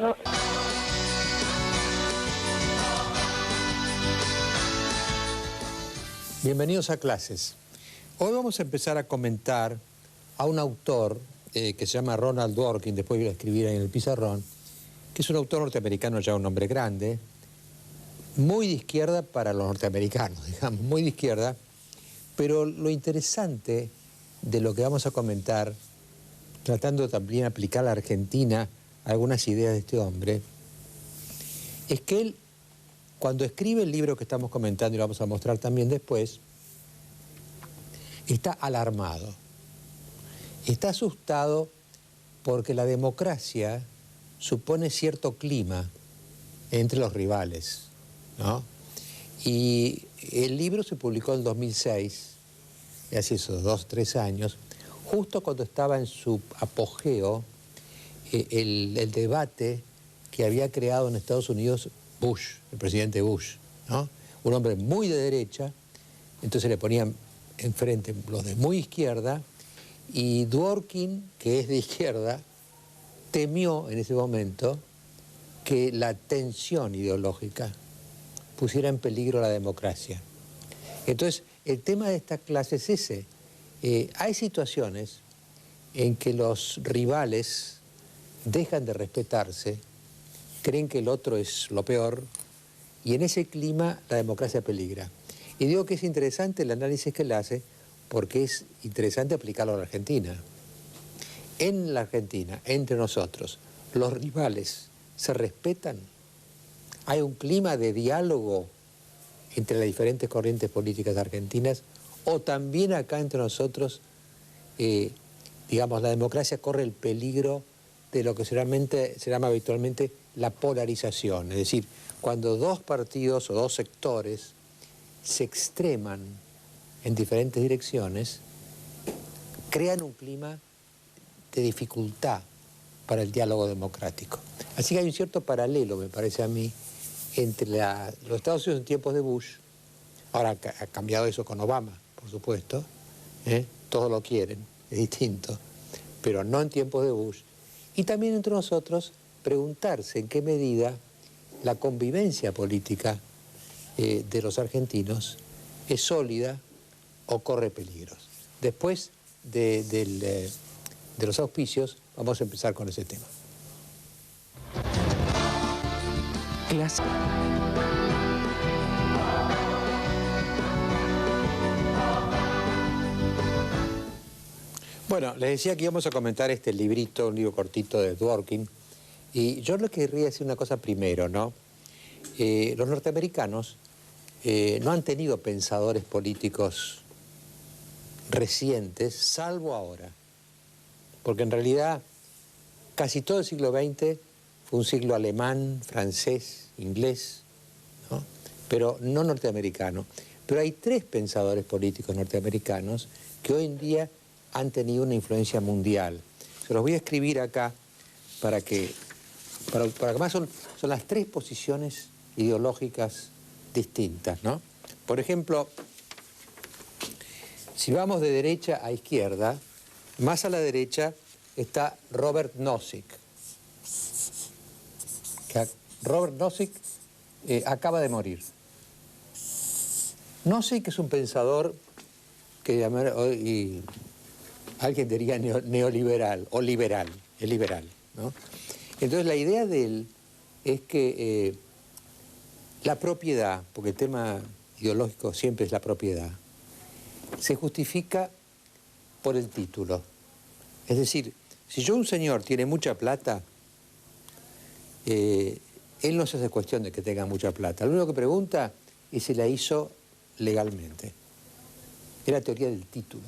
no. Bienvenidos a Clases. Hoy vamos a empezar a comentar a un autor que se llama Ronald Dworkin, después voy a escribir ahí en el pizarrón, que es un autor norteamericano, ya un hombre grande, muy de izquierda para los norteamericanos, digamos, muy de izquierda, pero lo interesante de lo que vamos a comentar, tratando también de aplicar a la Argentina algunas ideas de este hombre, es que él, cuando escribe el libro que estamos comentando, y lo vamos a mostrar también después, está alarmado, está asustado porque la democracia supone cierto clima entre los rivales, ¿no? Y el libro se publicó en 2006, hace esos 2 o 3 años, justo cuando estaba en su apogeo el debate que había creado en Estados Unidos Bush, el presidente Bush, ¿no? Un hombre muy de derecha, entonces le ponían enfrente los de muy izquierda, y Dworkin, que es de izquierda, temió en ese momento que la tensión ideológica pusiera en peligro la democracia. Entonces, el tema de esta clase es ese. Hay situaciones en que los rivales dejan de respetarse, creen que el otro es lo peor, y en ese clima la democracia peligra. Y digo que es interesante el análisis que él hace, porque es interesante aplicarlo a la Argentina. En la Argentina, entre nosotros, ¿los rivales se respetan? ¿Hay un clima de diálogo entre las diferentes corrientes políticas argentinas? ¿O también acá entre nosotros, digamos, la democracia corre el peligro de lo que se llama habitualmente la polarización? Es decir, cuando dos partidos o dos sectores se extreman en diferentes direcciones, crean un clima de dificultad para el diálogo democrático. Así que hay un cierto paralelo, me parece a mí, entre los Estados Unidos en tiempos de Bush, ahora ha cambiado eso con Obama, por supuesto, todos lo quieren, es distinto, pero no en tiempos de Bush, y también entre nosotros preguntarse en qué medida la convivencia política de los argentinos es sólida o corre peligros. Después de los auspicios, vamos a empezar con ese tema. Clase. Bueno, les decía que íbamos a comentar este librito, un libro cortito de Dworkin, y yo le querría decir una cosa primero, ¿no? Los norteamericanos no han tenido pensadores políticos recientes, salvo ahora, porque en realidad casi todo el siglo XX fue un siglo alemán, francés, inglés, ¿no? Pero no norteamericano. Pero hay 3 pensadores políticos norteamericanos que hoy en día han tenido una influencia mundial. Se los voy a escribir acá para que además son las 3 posiciones ideológicas distintas, ¿no? Por ejemplo, si vamos de derecha a izquierda, más a la derecha está Robert Nozick. Robert Nozick acaba de morir. Nozick es un pensador que hoy alguien diría neoliberal o liberal, es liberal, ¿no? Entonces la idea de él es que la propiedad, porque el tema ideológico siempre es la propiedad, se justifica por el título. Es decir, si un señor tiene mucha plata, él no se hace cuestión de que tenga mucha plata. Lo único que pregunta es si la hizo legalmente. Es la teoría del título.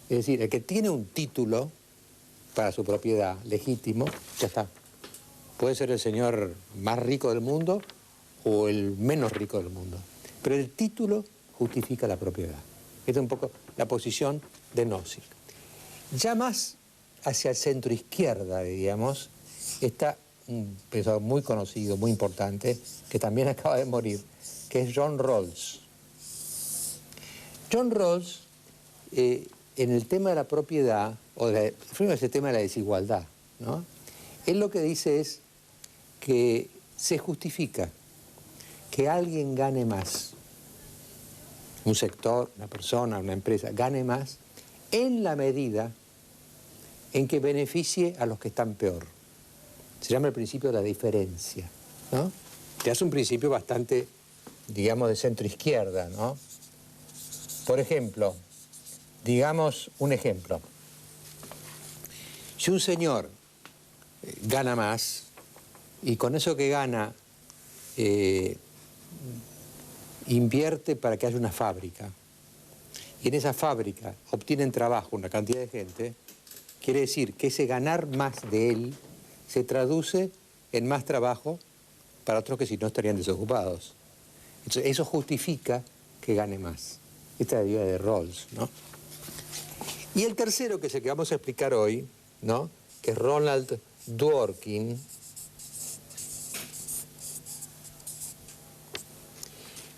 Es decir, el que tiene un título para su propiedad legítimo, ya está. Puede ser el señor más rico del mundo o el menos rico del mundo. Pero el título justifica la propiedad. Esta es un poco la posición de Nozick. Ya más hacia el centro izquierda, digamos, está un pensador muy conocido, muy importante, que también acaba de morir, que es John Rawls. John Rawls, en el tema de la propiedad, primero ese tema de la desigualdad, ¿no? Él lo que dice es que se justifica que alguien gane más, un sector, una persona, una empresa, gane más en la medida en que beneficie a los que están peor. Se llama el principio de la diferencia, ¿no? Que es un principio bastante, digamos, de centro-izquierda, ¿no? Por ejemplo, digamos un ejemplo. Si un señor gana más y con eso que gana invierte para que haya una fábrica y en esa fábrica obtienen trabajo una cantidad de gente, quiere decir que ese ganar más de él se traduce en más trabajo para otros que si no estarían desocupados. Entonces, eso justifica que gane más. Esta es la idea de Rawls, ¿no? Y el tercero, que es el que vamos a explicar hoy, ¿no? Que es Ronald Dworkin,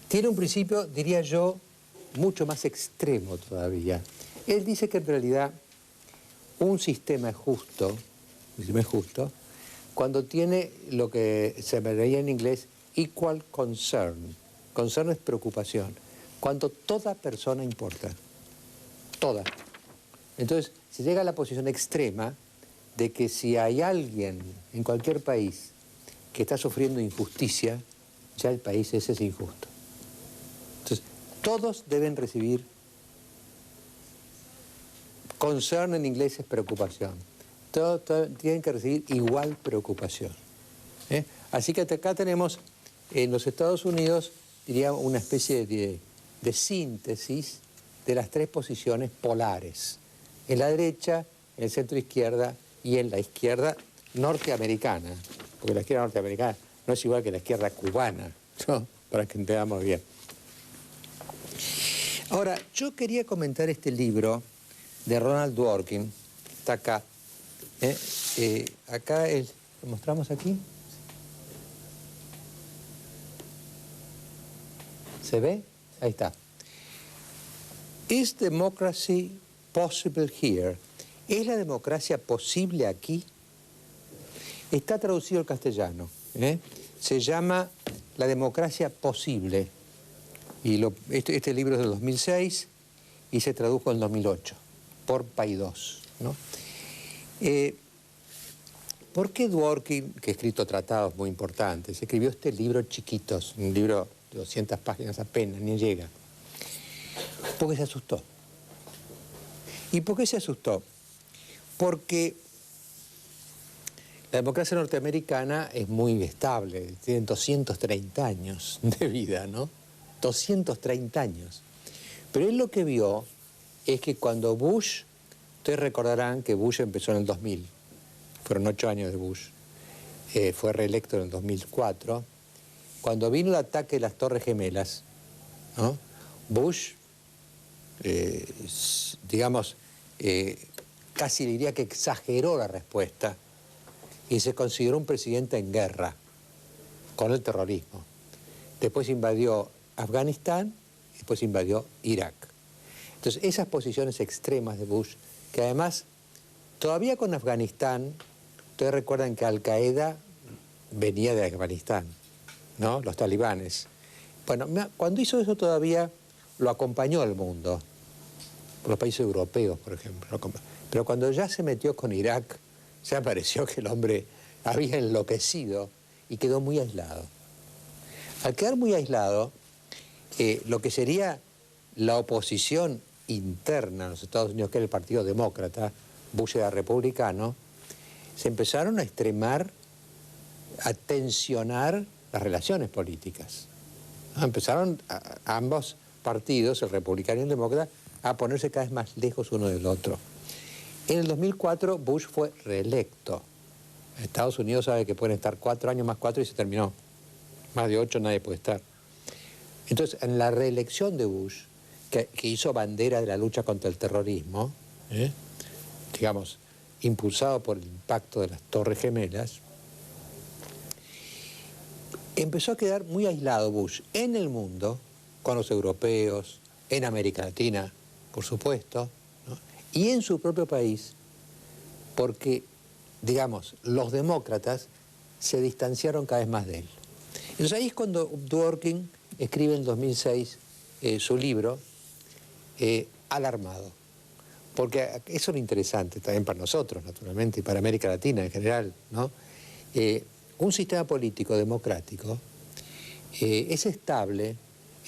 tiene un principio, diría yo, mucho más extremo todavía. Él dice que en realidad un sistema es justo cuando tiene lo que se vería en inglés equal concern. Concern es preocupación. Cuando toda persona importa. Toda. Entonces, se llega a la posición extrema de que si hay alguien en cualquier país que está sufriendo injusticia, ya el país ese es injusto. Entonces, todos deben recibir, concern en inglés es preocupación, todos tienen que recibir igual preocupación. Así que acá tenemos en los Estados Unidos, diría, una especie de síntesis de las tres posiciones polares, en la derecha, en el centro izquierda y en la izquierda norteamericana, porque la izquierda norteamericana no es igual que la izquierda cubana, ¿no? Para que entendamos bien. Ahora, yo quería comentar este libro de Ronald Dworkin, está acá. Acá ¿lo mostramos aquí? ¿Se ve? Ahí está. ¿Is democracy possible here? ¿Es la democracia posible aquí? Está traducido al castellano. Se llama La democracia posible. Y este libro es del 2006 y se tradujo en 2008 por Paidós, ¿no? ¿Por qué Dworkin, que ha escrito tratados muy importantes, escribió este libro chiquitos, un libro de 200 páginas apenas, ni llega? Porque se asustó. ¿Y por qué se asustó? Porque la democracia norteamericana es muy estable, tienen 230 años de vida, ¿no? 230 años. Pero él lo que vio es que cuando Bush, ustedes recordarán que Bush empezó en el 2000, fueron 8 años de Bush, fue reelecto en el 2004, cuando vino el ataque de las Torres Gemelas, ¿no? Bush, digamos, casi diría que exageró la respuesta y se consideró un presidente en guerra con el terrorismo. Después invadió Afganistán y después invadió Irak. Entonces, esas posiciones extremas de Bush, que además, todavía con Afganistán, ustedes recuerdan que Al-Qaeda venía de Afganistán, ¿no? Los talibanes. Bueno, cuando hizo eso todavía lo acompañó el mundo, por los países europeos, por ejemplo. Pero cuando ya se metió con Irak, ya pareció que el hombre había enloquecido y quedó muy aislado. Al quedar muy aislado, lo que sería la oposición interna en los Estados Unidos, que era el Partido Demócrata, Bush era republicano, se empezaron a extremar, a tensionar las relaciones políticas. Empezaron ambos partidos, el republicano y el demócrata, a ponerse cada vez más lejos uno del otro. En el 2004 Bush fue reelecto. Estados Unidos sabe que pueden estar 4 años más 4 y se terminó. Más de 8 nadie puede estar. Entonces, en la reelección de Bush, que hizo bandera de la lucha contra el terrorismo, digamos, impulsado por el impacto de las Torres Gemelas, empezó a quedar muy aislado Bush en el mundo, con los europeos, en América Latina, por supuesto, ¿no? Y en su propio país, porque, digamos, los demócratas se distanciaron cada vez más de él. Entonces ahí es cuando Dworkin escribe en 2006 su libro, Alarmado. Porque eso es lo interesante también para nosotros, naturalmente, y para América Latina en general, ¿no? Un sistema político democrático es estable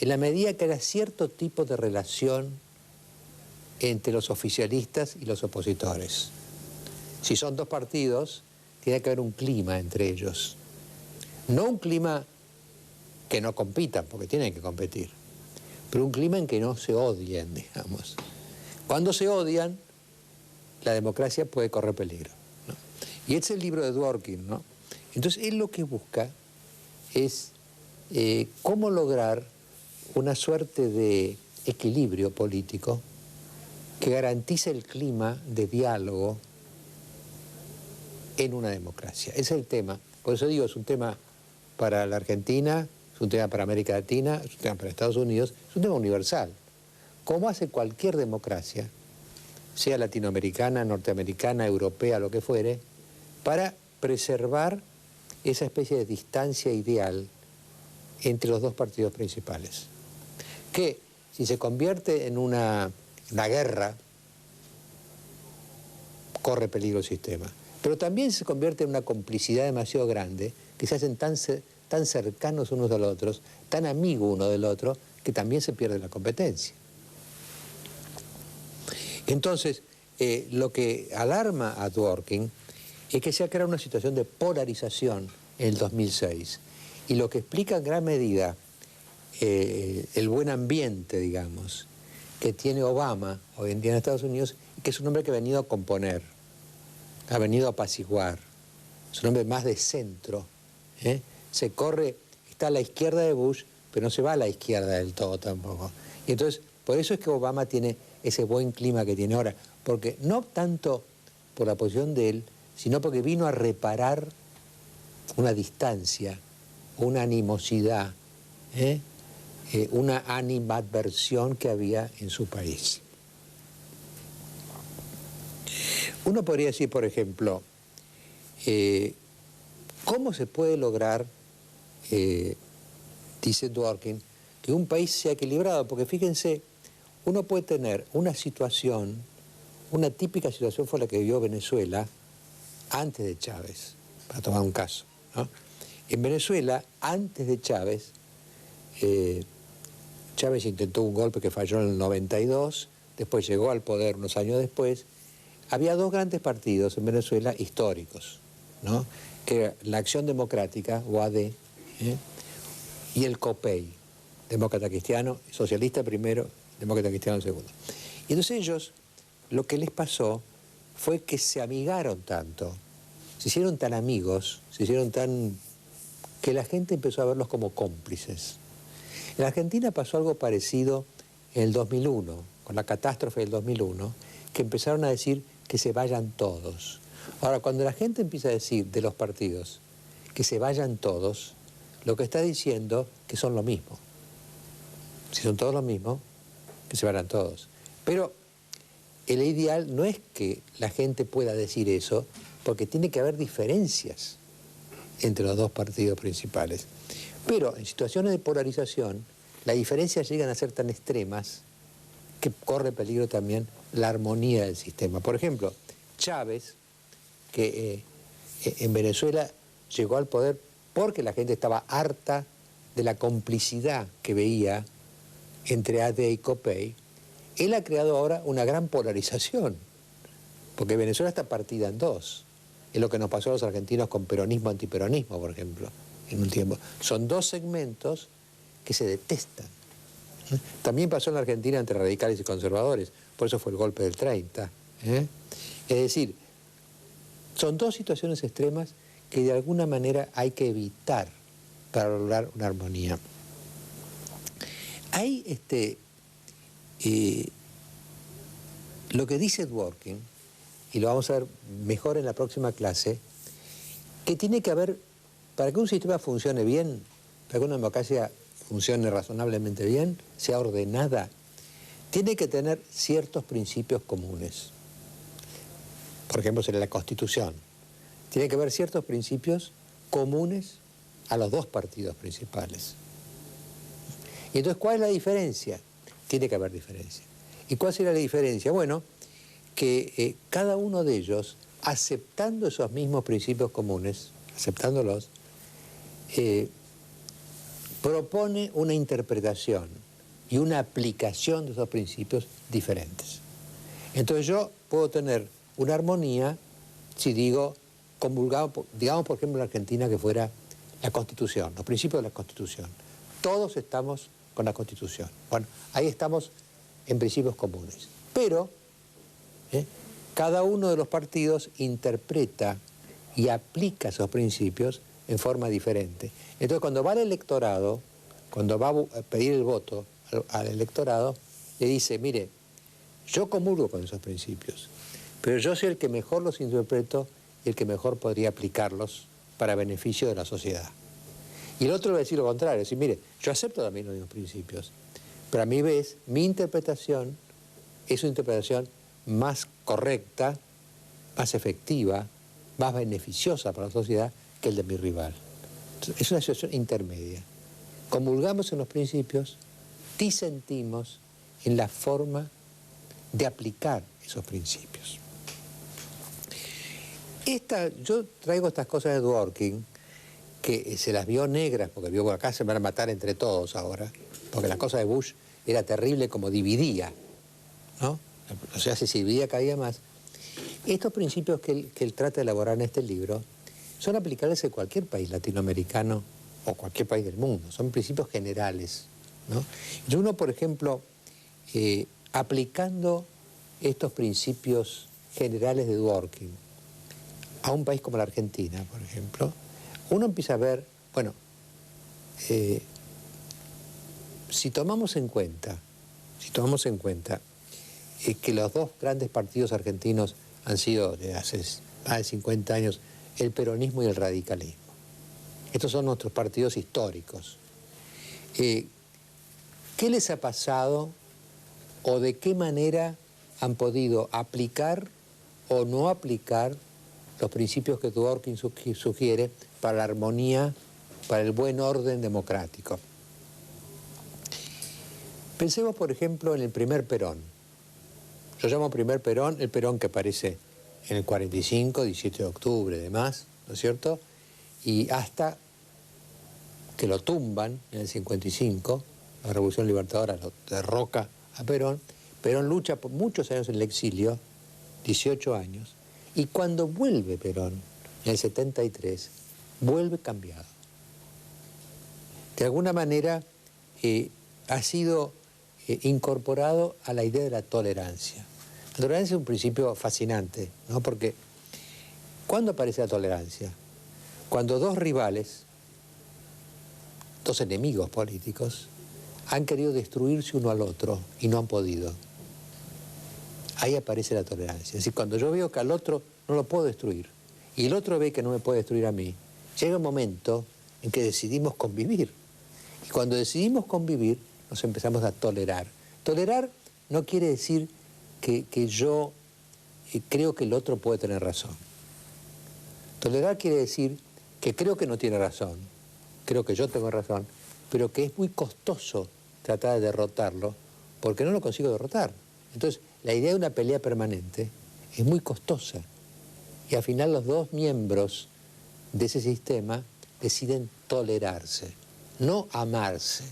en la medida que haya cierto tipo de relación entre los oficialistas y los opositores. Si son dos partidos, tiene que haber un clima entre ellos. No un clima que no compitan, porque tienen que competir, pero un clima en que no se odien, digamos. Cuando se odian, la democracia puede correr peligro, ¿no? Y este es el libro de Dworkin, ¿no? Entonces, él lo que busca es cómo lograr una suerte de equilibrio político que garantice el clima de diálogo en una democracia. Ese es el tema. Por eso digo, es un tema para la Argentina, es un tema para América Latina, es un tema para Estados Unidos, es un tema universal. Como hace cualquier democracia, sea latinoamericana, norteamericana, europea, lo que fuere, para preservar esa especie de distancia ideal entre los dos partidos principales. Que si se convierte en una guerra, corre peligro el sistema. Pero también se convierte en una complicidad demasiado grande, que se hacen tan cercanos unos a los otros, tan amigos uno del otro, que también se pierde la competencia. Entonces, lo que alarma a Dworkin es que se ha creado una situación de polarización en el 2006. Y lo que explica en gran medida el buen ambiente, digamos, que tiene Obama hoy en día en Estados Unidos, que es un hombre que ha venido a componer, ha venido a apaciguar, es un hombre más de centro, ¿eh? Se corre, está a la izquierda de Bush, pero no se va a la izquierda del todo tampoco. Y entonces, por eso es que Obama tiene ese buen clima que tiene ahora, porque no tanto por la posición de él, sino porque vino a reparar una distancia, una animosidad, una animadversión que había en su país. Uno podría decir, por ejemplo, ¿cómo se puede lograr, dice Dworkin, que un país sea equilibrado? Porque fíjense, uno puede tener una situación, una típica situación fue la que vivió Venezuela antes de Chávez, para tomar un caso, ¿no? En Venezuela, antes de Chávez, Chávez intentó un golpe que falló en el 92, después llegó al poder unos años después. Había dos grandes partidos en Venezuela históricos, ¿no? Que era la Acción Democrática, o AD, y el COPEI, demócrata cristiano, socialista primero, demócrata cristiano segundo. Y entonces ellos, lo que les pasó fue que se amigaron tanto, se hicieron tan amigos, se hicieron tan... que la gente empezó a verlos como cómplices. En Argentina pasó algo parecido en el 2001, con la catástrofe del 2001, que empezaron a decir que se vayan todos. Ahora, cuando la gente empieza a decir de los partidos que se vayan todos, lo que está diciendo que son lo mismo. Si son todos lo mismo, que se vayan todos. Pero el ideal no es que la gente pueda decir eso, porque tiene que haber diferencias entre los dos partidos principales. Pero en situaciones de polarización, las diferencias llegan a ser tan extremas que corre peligro también la armonía del sistema. Por ejemplo, Chávez, que en Venezuela llegó al poder porque la gente estaba harta de la complicidad que veía entre AD y COPEI, él ha creado ahora una gran polarización, porque Venezuela está partida en dos. Es lo que nos pasó a los argentinos con peronismo-antiperonismo, por ejemplo, en un tiempo. Son dos segmentos que se detestan. También pasó en la Argentina entre radicales y conservadores, por eso fue el golpe del 30. Es decir, son dos situaciones extremas que de alguna manera hay que evitar para lograr una armonía. Hay lo que dice Dworkin, y lo vamos a ver mejor en la próxima clase, que tiene que haber, para que un sistema funcione bien, para que una democracia funcione razonablemente bien, sea ordenada, tiene que tener ciertos principios comunes. Por ejemplo, sería la Constitución. Tiene que haber ciertos principios comunes a los dos partidos principales. Y entonces, ¿cuál es la diferencia? Tiene que haber diferencia. ¿Y cuál sería la diferencia? Bueno, que cada uno de ellos, aceptando esos mismos principios comunes, aceptándolos, propone una interpretación y una aplicación de esos principios diferentes. Entonces yo puedo tener una armonía si digo, comulgado, digamos por ejemplo en Argentina que fuera la Constitución, los principios de la Constitución. Todos estamos con la Constitución. Bueno, ahí estamos en principios comunes. Pero cada uno de los partidos interpreta y aplica esos principios en forma diferente. Entonces, cuando va al electorado, cuando va a pedir el voto al electorado, le dice, mire, yo comulgo con esos principios, pero yo soy el que mejor los interpreto y el que mejor podría aplicarlos para beneficio de la sociedad. Y el otro va a decir lo contrario, decir, mire, yo acepto también los mismos principios, pero a mi vez, mi interpretación es una interpretación más correcta, más efectiva, más beneficiosa para la sociedad que el de mi rival. Entonces, es una situación intermedia. Comulgamos en los principios, disentimos en la forma de aplicar esos principios. Yo traigo estas cosas de Dworkin, que se las vio negras, porque vio que acá se van a matar entre todos ahora, porque la cosa de Bush era terrible como dividía, ¿no? O sea, si se dividía caía más. Estos principios que él trata de elaborar en este libro son aplicables en cualquier país latinoamericano o cualquier país del mundo, son principios generales, ¿no? Y uno, por ejemplo, aplicando estos principios generales de Dworkin a un país como la Argentina, por ejemplo, uno empieza a ver, bueno, si tomamos en cuenta que los dos grandes partidos argentinos han sido de hace más de 50 años el peronismo y el radicalismo. Estos son nuestros partidos históricos. ¿Qué les ha pasado o de qué manera han podido aplicar o no aplicar los principios que Dworkin sugiere para la armonía, para el buen orden democrático? Pensemos, por ejemplo, en el primer Perón. Yo llamo primer Perón el Perón que aparece en el 45, 17 de octubre, demás, ¿no es cierto? Y hasta que lo tumban en el 55, la Revolución Libertadora lo derroca a Perón. Perón lucha por muchos años en el exilio, 18 años, y cuando vuelve Perón, en el 73, vuelve cambiado. De alguna manera ha sido incorporado a la idea de la tolerancia. La tolerancia es un principio fascinante, ¿no? Porque ¿cuándo aparece la tolerancia? Cuando dos rivales, dos enemigos políticos, han querido destruirse uno al otro y no han podido. Ahí aparece la tolerancia. Es decir, cuando yo veo que al otro no lo puedo destruir y el otro ve que no me puede destruir a mí, llega un momento en que decidimos convivir. Y cuando decidimos convivir, nos empezamos a tolerar. Tolerar no quiere decir que yo creo que el otro puede tener razón. Tolerar quiere decir que creo que no tiene razón, creo que yo tengo razón, pero que es muy costoso tratar de derrotarlo porque no lo consigo derrotar. Entonces, la idea de una pelea permanente es muy costosa y al final los dos miembros de ese sistema deciden tolerarse, no amarse,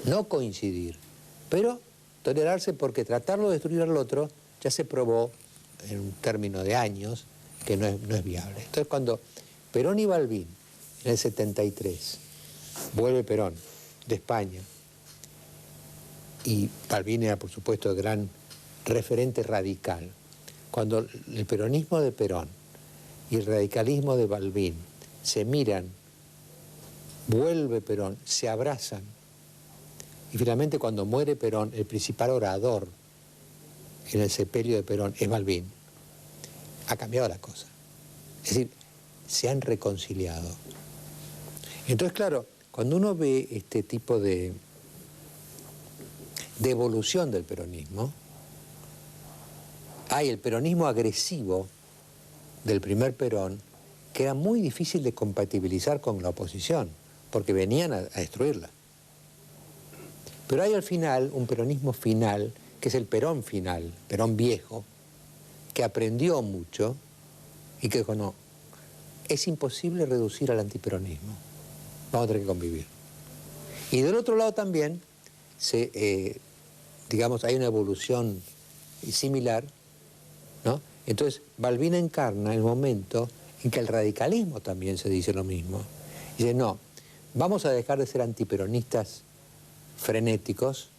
no coincidir, pero tolerarse porque tratarlo de destruir al otro ya se probó en un término de años que no es viable. Entonces, cuando Perón y Balbín, en el 73, vuelve Perón de España, y Balbín era, por supuesto, el gran referente radical, cuando el peronismo de Perón y el radicalismo de Balbín se miran, vuelve Perón, se abrazan, y finalmente cuando muere Perón, el principal orador en el sepelio de Perón es Balbín, ha cambiado la cosa. Es decir, se han reconciliado. Entonces, claro, cuando uno ve este tipo de evolución del peronismo, hay el peronismo agresivo del primer Perón que era muy difícil de compatibilizar con la oposición, porque venían a destruirla. Pero hay al final un peronismo final, que es el Perón final, Perón viejo, que aprendió mucho y que dijo, no, es imposible reducir al antiperonismo, vamos a tener que convivir. Y del otro lado también, digamos, hay una evolución similar, ¿no? Entonces, Balbín encarna el momento en que el radicalismo también se dice lo mismo. Dice, no, vamos a dejar de ser antiperonistas frenéticos,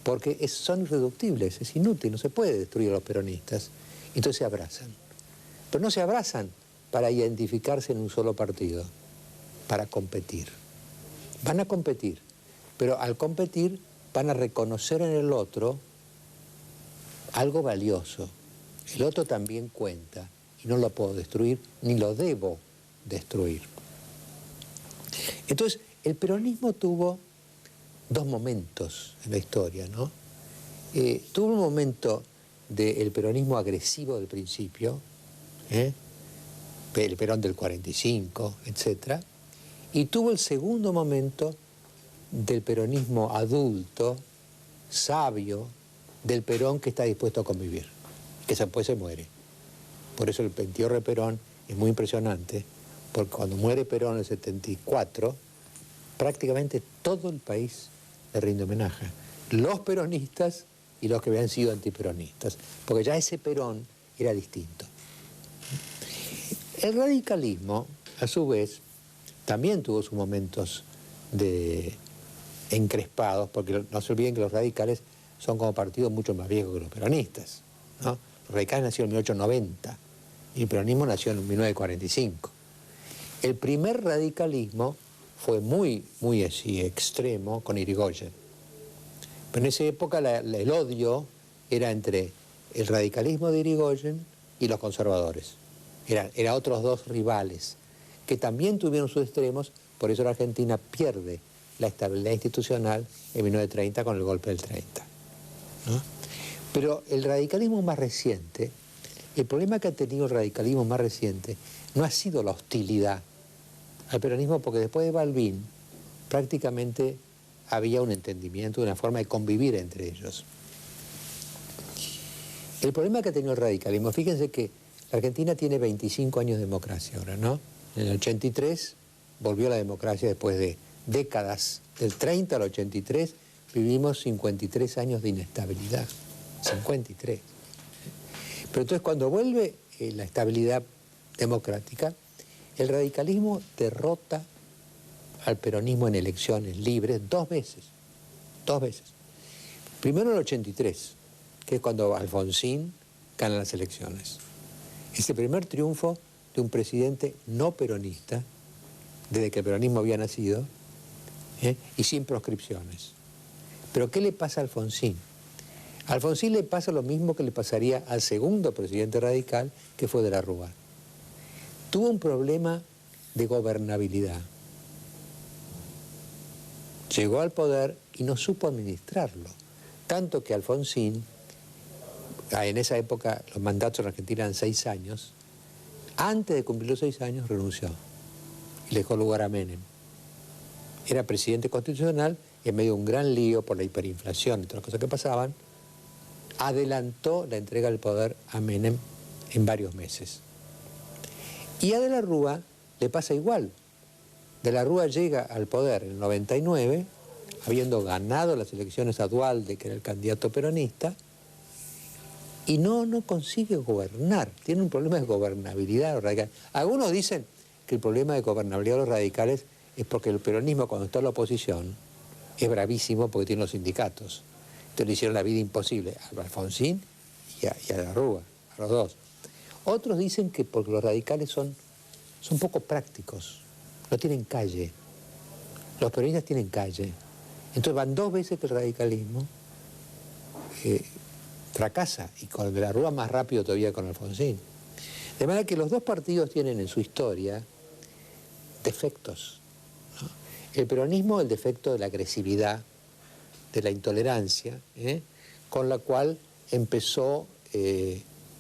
porque son irreductibles, es inútil, no se puede destruir a los peronistas. Entonces se abrazan. Pero no se abrazan para identificarse en un solo partido, para competir. Van a competir, pero al competir van a reconocer en el otro algo valioso. El otro también cuenta y no lo puedo destruir ni lo debo destruir. Entonces, el peronismo tuvo dos momentos en la historia, ¿no? Tuvo un momento del peronismo agresivo del principio, el Perón del 45, etc. Y tuvo el segundo momento del peronismo adulto, sabio, del Perón que está dispuesto a convivir, que después se muere. Por eso el entierro de Perón es muy impresionante, porque cuando muere Perón en el 74, prácticamente todo el país le rinde homenaje. Los peronistas y los que habían sido antiperonistas, porque ya ese Perón era distinto. El radicalismo, a su vez, también tuvo sus momentos de encrespados, porque no se olviden que los radicales son como partidos mucho más viejos que los peronistas, ¿no? Los radicales nacieron en 1890 y el peronismo nació en 1945. El primer radicalismo fue muy así, extremo con Irigoyen. Pero en esa época el odio era entre el radicalismo de Irigoyen y los conservadores. Eran otros dos rivales que también tuvieron sus extremos, por eso la Argentina pierde la estabilidad institucional en 1930 con el golpe del 30, ¿no? Pero el radicalismo más reciente, el problema que ha tenido el radicalismo más reciente no ha sido la hostilidad al peronismo, porque después de Balbín prácticamente había un entendimiento, una forma de convivir entre ellos. El problema que ha tenido el radicalismo, fíjense que la Argentina tiene 25 años de democracia ahora, ¿no? En el 83 volvió la democracia después de décadas, del 30 al 83 vivimos 53 años de inestabilidad, 53. Pero entonces cuando vuelve la estabilidad democrática, el radicalismo derrota al peronismo en elecciones libres dos veces. Primero en el 83, que es cuando Alfonsín gana las elecciones. Es el primer triunfo de un presidente no peronista, desde que el peronismo había nacido, y sin proscripciones. Pero ¿qué le pasa a Alfonsín? A Alfonsín le pasa lo mismo que le pasaría al segundo presidente radical, que fue de la Rúa. Tuvo un problema de gobernabilidad. Llegó al poder y no supo administrarlo. Tanto que Alfonsín, en esa época los mandatos en Argentina eran 6 años, antes de cumplir los 6 años renunció y le dejó lugar a Menem. Era presidente constitucional y en medio de un gran lío por la hiperinflación y todas las cosas que pasaban, adelantó la entrega del poder a Menem en varios meses. Y a De la Rúa le pasa igual. De la Rúa llega al poder en el 99, habiendo ganado las elecciones a Duhalde, que era el candidato peronista, y no consigue gobernar. Tiene un problema de gobernabilidad los radicales. Algunos dicen que el problema de gobernabilidad de los radicales es porque el peronismo, cuando está en la oposición, es bravísimo porque tiene los sindicatos. Entonces le hicieron la vida imposible a Alfonsín y a De la Rúa, a los dos. Otros dicen que porque los radicales son poco prácticos, no tienen calle. Los peronistas tienen calle. Entonces van 2 veces que el radicalismo fracasa, y con De la Rúa más rápido todavía con Alfonsín. De manera que los dos partidos tienen en su historia defectos, ¿no? El peronismo, el defecto de la agresividad, de la intolerancia, con la cual empezó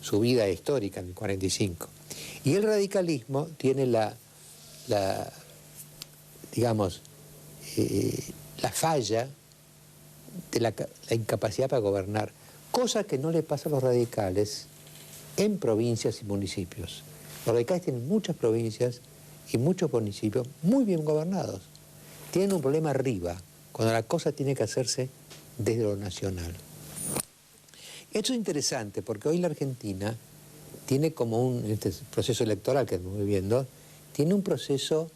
su vida histórica en el 45. Y el radicalismo tiene digamos, la falla de la incapacidad para gobernar, cosa que no le pasa a los radicales en provincias y municipios. Los radicales tienen muchas provincias y muchos municipios muy bien gobernados. Tienen un problema arriba, cuando la cosa tiene que hacerse desde lo nacional. Esto es interesante porque hoy la Argentina tiene como en este proceso electoral que estamos viviendo, tiene un proceso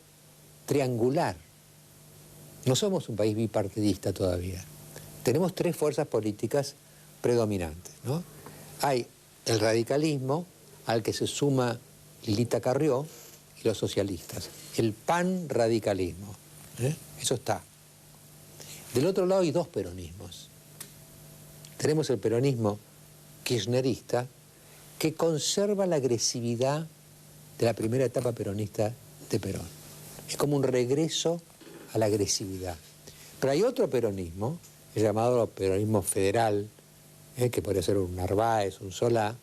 triangular. No somos un país bipartidista todavía. Tenemos tres fuerzas políticas predominantes, ¿no? Hay el radicalismo, al que se suma Lilita Carrió, y los socialistas. El panradicalismo, eso está. Del otro lado hay dos peronismos. Tenemos el peronismo kirchnerista, que conserva la agresividad de la primera etapa peronista de Perón. Es como un regreso a la agresividad. Pero hay otro peronismo, el llamado peronismo federal, que podría ser un Narváez, un Solá,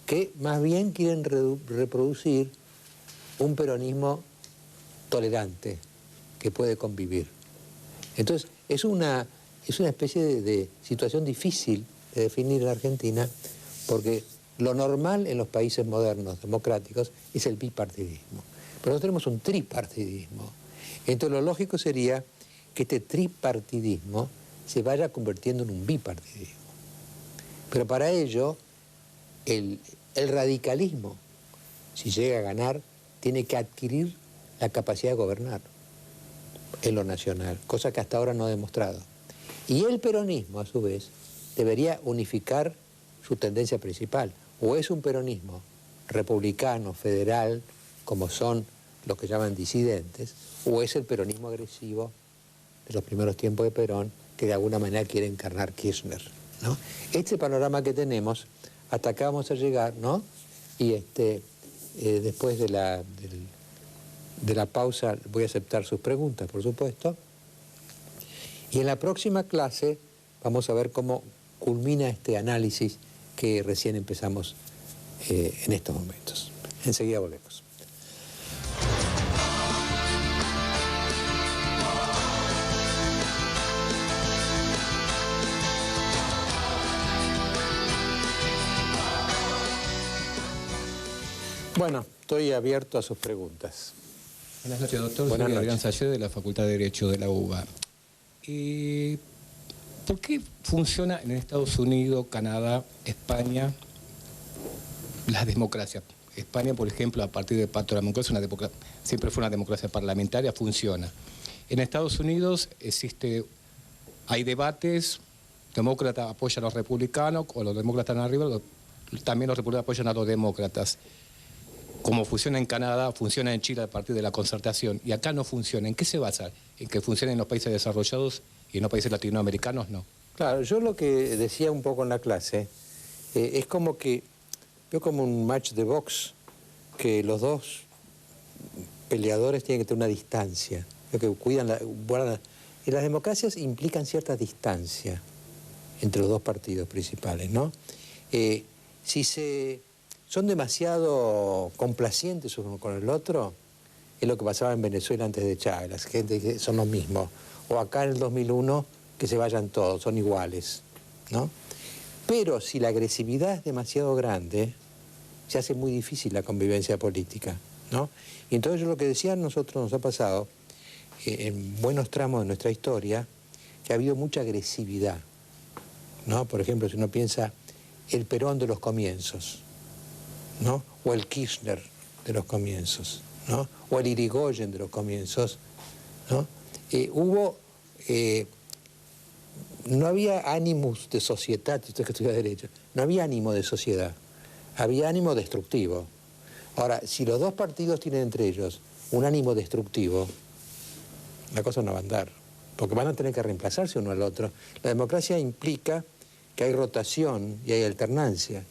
que más bien quieren reproducir un peronismo tolerante, que puede convivir. Entonces, es una especie de situación difícil de definir en la Argentina, porque lo normal en los países modernos, democráticos, es el bipartidismo. Pero nosotros tenemos un tripartidismo. Entonces, lo lógico sería que este tripartidismo se vaya convirtiendo en un bipartidismo. Pero para ello, el radicalismo, si llega a ganar, tiene que adquirir la capacidad de gobernar en lo nacional, cosa que hasta ahora no ha demostrado. Y el peronismo, a su vez, debería unificar su tendencia principal. O es un peronismo republicano, federal, como son los que llaman disidentes, o es el peronismo agresivo de los primeros tiempos de Perón, que de alguna manera quiere encarnar Kirchner, ¿no? Este panorama que tenemos, hasta acá vamos a llegar, ¿no? Y después de la pausa voy a aceptar sus preguntas, por supuesto. Y en la próxima clase vamos a ver cómo culmina este análisis que recién empezamos en estos momentos. Enseguida volvemos. Bueno, estoy abierto a sus preguntas. Buenas noches, doctor. Buenas Soy Adrián noches. Sallé, de la Facultad de Derecho de la UBA. ¿Por qué funciona en Estados Unidos, Canadá, España las democracias? España, por ejemplo, a partir del Pacto de la Democracia, siempre fue una democracia parlamentaria, funciona. En Estados Unidos hay debates, demócratas apoyan a los republicanos, o los demócratas están arriba, también los republicanos apoyan a los demócratas. Como funciona en Canadá, funciona en Chile a partir de la concertación, y acá no funciona. ¿En qué se basa? ¿En que funciona en los países desarrollados y en los países latinoamericanos no? Claro, yo lo que decía un poco en la clase, es como que, veo como un match de box, que los dos peleadores tienen que tener una distancia, que guardan. Y las democracias implican cierta distancia entre los dos partidos principales, ¿no? Si son demasiado complacientes uno con el otro, es lo que pasaba en Venezuela antes de Chávez, la gente que son los mismos. O acá en el 2001, que se vayan todos, son iguales, ¿no? Pero si la agresividad es demasiado grande, se hace muy difícil la convivencia política, ¿no? Y entonces yo lo que decía, nosotros nos ha pasado, en buenos tramos de nuestra historia, que ha habido mucha agresividad, ¿no? Por ejemplo, si uno piensa el Perón de los comienzos, ¿no? O el Kirchner de los comienzos, ¿no? O el Irigoyen de los comienzos, ¿no? No había ánimos de sociedad, usted que estudia Derecho, no había ánimo de sociedad, había ánimo destructivo. Ahora, si los dos partidos tienen entre ellos un ánimo destructivo, la cosa no va a andar, porque van a tener que reemplazarse uno al otro. La democracia implica que hay rotación y hay alternancia.